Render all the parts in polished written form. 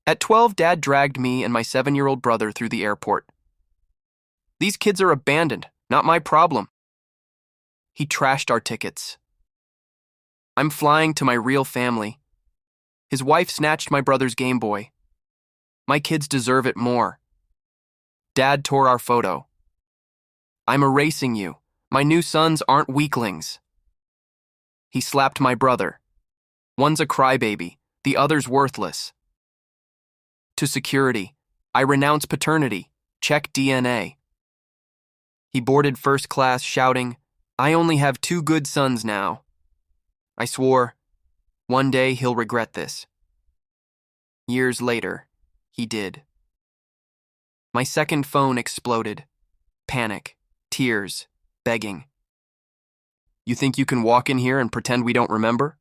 At 12, Dad dragged me and my 7-year-old brother through the airport. These kids are abandoned, not my problem. He trashed our tickets. I'm flying to my real family. His wife snatched my brother's Gameboy. My kids deserve it more. Dad tore our photo. I'm erasing you. My new sons aren't weaklings. He slapped my brother. One's a crybaby, the other's worthless. To security, I renounce paternity. Check DNA. He boarded first class shouting, I only have 2 good sons now. I swore, one day he'll regret this. Years later, he did. My second phone exploded. Panic, tears, begging. You think you can walk in here and pretend we don't remember?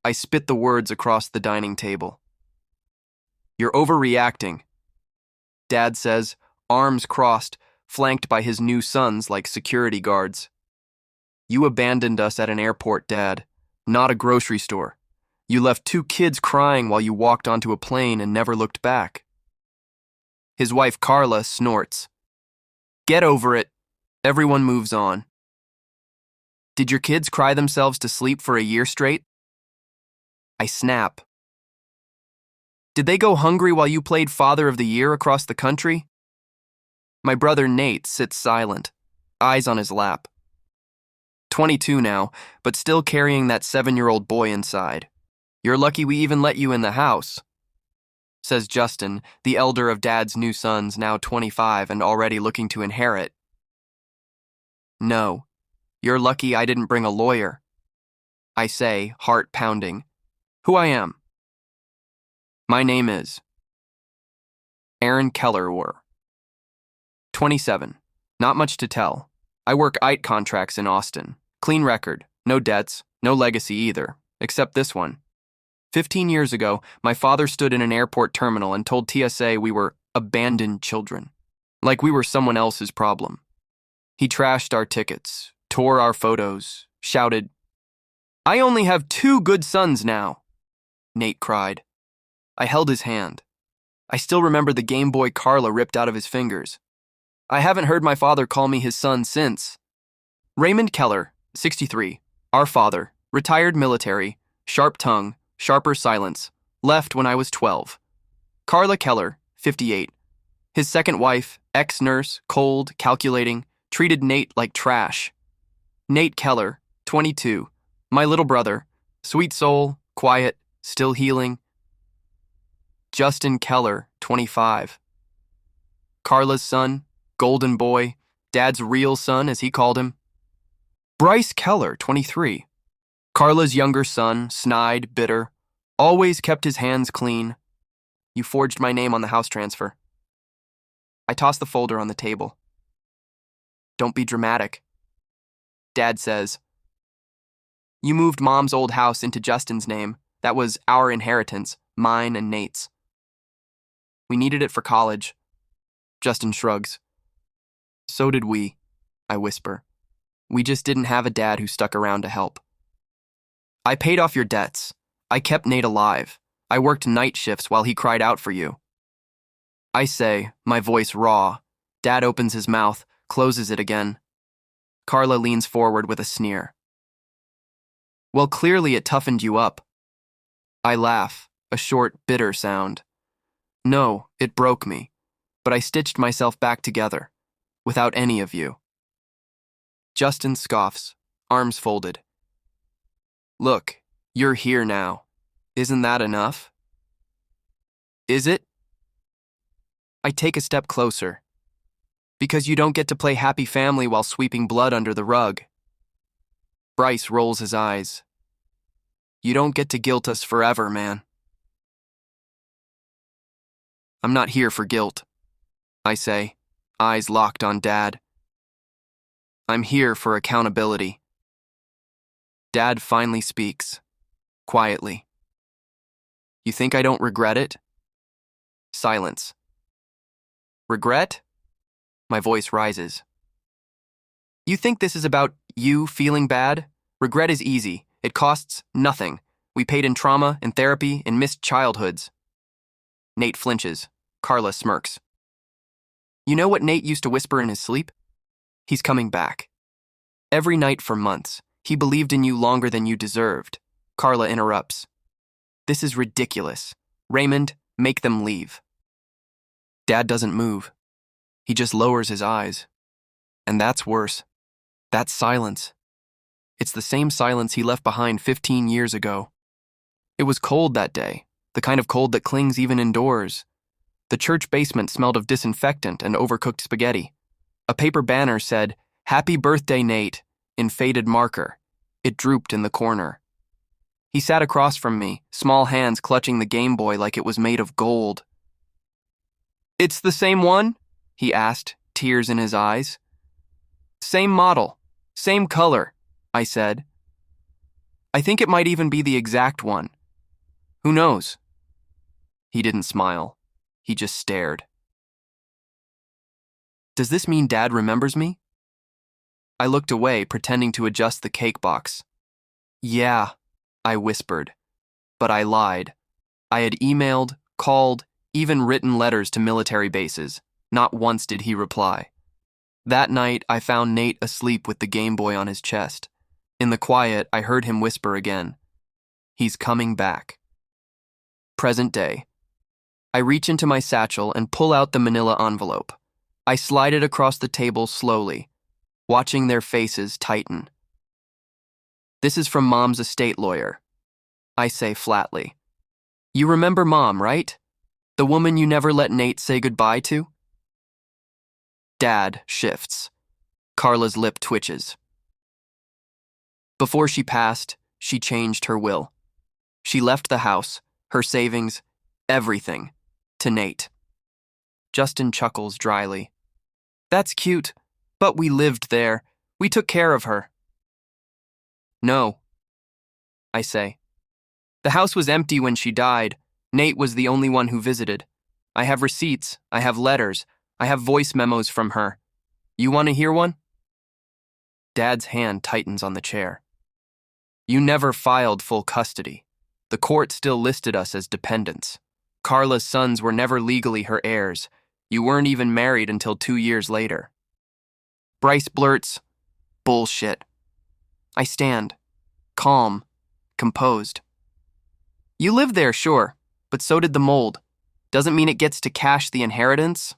I spit the words across the dining table. You're overreacting. Dad says, arms crossed, flanked by his new sons like security guards. You abandoned us at an airport, Dad, not a grocery store. You left 2 kids crying while you walked onto a plane and never looked back. His wife Carla snorts. Get over it. Everyone moves on. Did your kids cry themselves to sleep for a year straight? I snap. Did they go hungry while you played Father of the Year across the country? My brother Nate sits silent, eyes on his lap. 22 now, but still carrying that 7-year-old boy inside. You're lucky we even let you in the house, says Justin, the elder of Dad's new sons, now 25 and already looking to inherit. No, you're lucky I didn't bring a lawyer. I say, heart pounding. Who I am? My name is Aaron Keller, 27. Not much to tell. I work IT contracts in Austin. Clean record, no debts, no legacy either, except this one. 15 years ago, my father stood in an airport terminal and told TSA we were abandoned children, like we were someone else's problem. He trashed our tickets, tore our photos, shouted, I only have 2 good sons now, Nate cried. I held his hand. I still remember the Gameboy Carla ripped out of his fingers. I haven't heard my father call me his son since. Raymond Keller, 63, our father, retired military, sharp tongue, sharper silence, left when I was 12. Carla Keller, 58. His second wife, ex-nurse, cold, calculating, treated Nate like trash. Nate Keller, 22. My little brother, sweet soul, quiet, still healing. Justin Keller, 25. Carla's son, golden boy, Dad's real son as he called him. Bryce Keller, 23. Carla's younger son, snide, bitter, always kept his hands clean. You forged my name on the house transfer. I toss the folder on the table. Don't be dramatic. Dad says, you moved Mom's old house into Justin's name. That was our inheritance, mine and Nate's. We needed it for college. Justin shrugs. So did we, I whisper. We just didn't have a dad who stuck around to help. I paid off your debts. I kept Nate alive. I worked night shifts while he cried out for you. I say, my voice raw. Dad opens his mouth, closes it again. Carla leans forward with a sneer. Well, clearly it toughened you up. I laugh, a short, bitter sound. No, it broke me, but I stitched myself back together, without any of you. Justin scoffs, arms folded. Look, you're here now. Isn't that enough? Is it? I take a step closer. Because you don't get to play happy family while sweeping blood under the rug. Bryce rolls his eyes. You don't get to guilt us forever, man. I'm not here for guilt, I say, eyes locked on Dad. I'm here for accountability. Dad finally speaks, quietly. You think I don't regret it? Silence. Regret? My voice rises. You think this is about you feeling bad? Regret is easy. It costs nothing. We paid in trauma, in therapy, in missed childhoods. Nate flinches. Carla smirks. You know what Nate used to whisper in his sleep? He's coming back. Every night for months, he believed in you longer than you deserved. Carla interrupts. This is ridiculous. Raymond, make them leave. Dad doesn't move. He just lowers his eyes. And that's worse. That's silence. It's the same silence he left behind 15 years ago. It was cold that day, the kind of cold that clings even indoors. The church basement smelled of disinfectant and overcooked spaghetti. A paper banner said, "Happy birthday, Nate," in faded marker. It drooped in the corner. He sat across from me, small hands clutching the Gameboy like it was made of gold. It's the same one? He asked, tears in his eyes. Same model, same color, I said. I think it might even be the exact one. Who knows? He didn't smile. He just stared. Does this mean Dad remembers me? I looked away, pretending to adjust the cake box. Yeah, I whispered. But I lied. I had emailed, called, even written letters to military bases. Not once did he reply. That night, I found Nate asleep with the Gameboy on his chest. In the quiet, I heard him whisper again. He's coming back. Present day. I reach into my satchel and pull out the manila envelope. I slide it across the table slowly, watching their faces tighten. This is from Mom's estate lawyer. I say flatly. You remember Mom, right? The woman you never let Nate say goodbye to? Dad shifts. Carla's lip twitches. Before she passed, she changed her will. She left the house, her savings, everything, to Nate. Justin chuckles dryly. That's cute, but we lived there. We took care of her. No, I say. The house was empty when she died. Nate was the only one who visited. I have receipts, I have letters, I have voice memos from her. You want to hear one? Dad's hand tightens on the chair. You never filed full custody. The court still listed us as dependents. Carla's sons were never legally her heirs. You weren't even married until 2 years later. Bryce blurts, bullshit. I stand, calm, composed. You lived there, sure, but so did the mold. Doesn't mean it gets to cash the inheritance.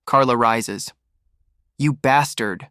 Carla rises. You bastard.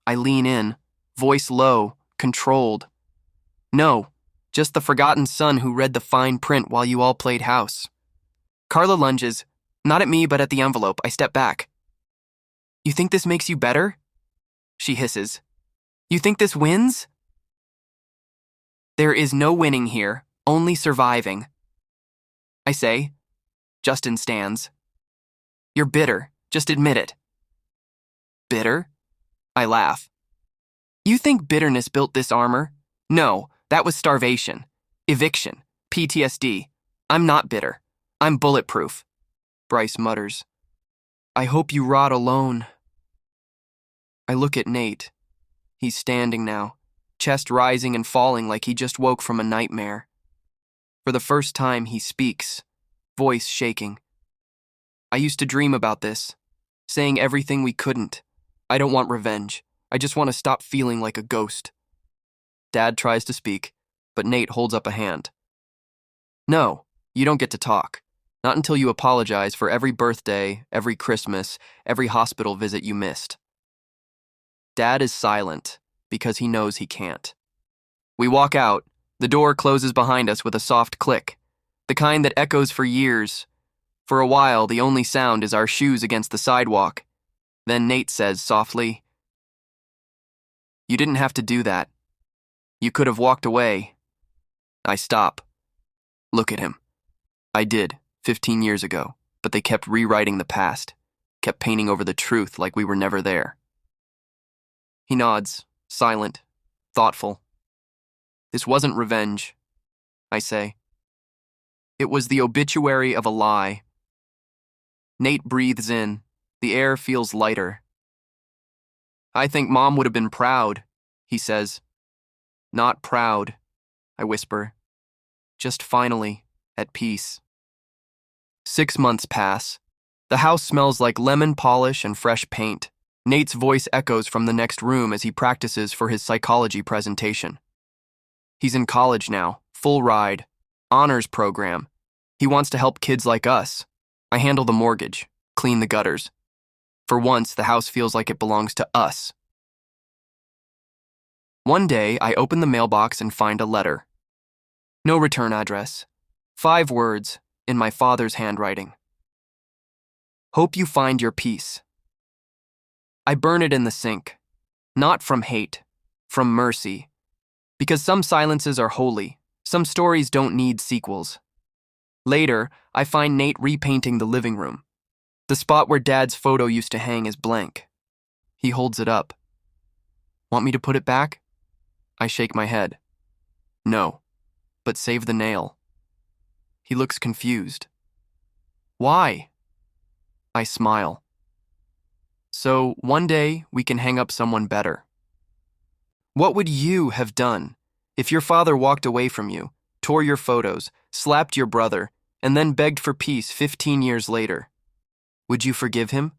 I lean in, voice low, controlled. No, just the forgotten son who read the fine print while you all played house. Carla lunges, not at me but at the envelope. I step back. You think this makes you better? She hisses. You think this wins? There is no winning here, only surviving. I say. Justin stands. You're bitter, just admit it. Bitter? I laugh. You think bitterness built this armor? No, that was starvation, eviction, PTSD. I'm not bitter. I'm bulletproof. Bryce mutters. I hope you rot alone. I look at Nate. He's standing now, chest rising and falling like he just woke from a nightmare. For the first time, he speaks, voice shaking. I used to dream about this, saying everything we couldn't. I don't want revenge. I just want to stop feeling like a ghost. Dad tries to speak, but Nate holds up a hand. No, you don't get to talk. Not until you apologize for every birthday, every Christmas, every hospital visit you missed. Dad is silent because he knows he can't. We walk out. The door closes behind us with a soft click, the kind that echoes for years. For a while, the only sound is our shoes against the sidewalk. Then Nate says softly, You didn't have to do that. You could have walked away. I stop. Look at him. I did, 15 years ago, but they kept rewriting the past, kept painting over the truth like we were never there. He nods, silent, thoughtful. This wasn't revenge, I say. It was the obituary of a lie. Nate breathes in. The air feels lighter. I think Mom would have been proud, he says. Not proud, I whisper. Just finally at peace. 6 months pass. The house smells like lemon polish and fresh paint. Nate's voice echoes from the next room as he practices for his psychology presentation. He's in college now, full ride, honors program. He wants to help kids like us. I handle the mortgage, clean the gutters. For once, the house feels like it belongs to us. One day, I open the mailbox and find a letter. No return address. 5 words in my father's handwriting. Hope you find your peace. I burn it in the sink. Not from hate, from mercy. Because some silences are holy, some stories don't need sequels. Later, I find Nate repainting the living room. The spot where Dad's photo used to hang is blank. He holds it up. Want me to put it back? I shake my head. No, but save the nail. He looks confused. Why? I smile. So one day we can hang up someone better. What would you have done if your father walked away from you, tore your photos, slapped your brother, and then begged for peace 15 years later? Would you forgive him?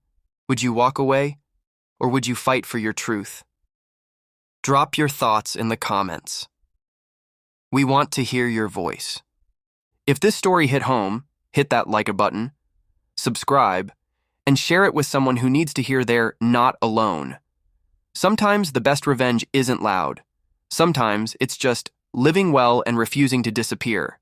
Would you walk away? Or would you fight for your truth? Drop your thoughts in the comments. We want to hear your voice. If this story hit home, hit that like button, subscribe, and share it with someone who needs to hear they're not alone. Sometimes the best revenge isn't loud. Sometimes it's just living well and refusing to disappear.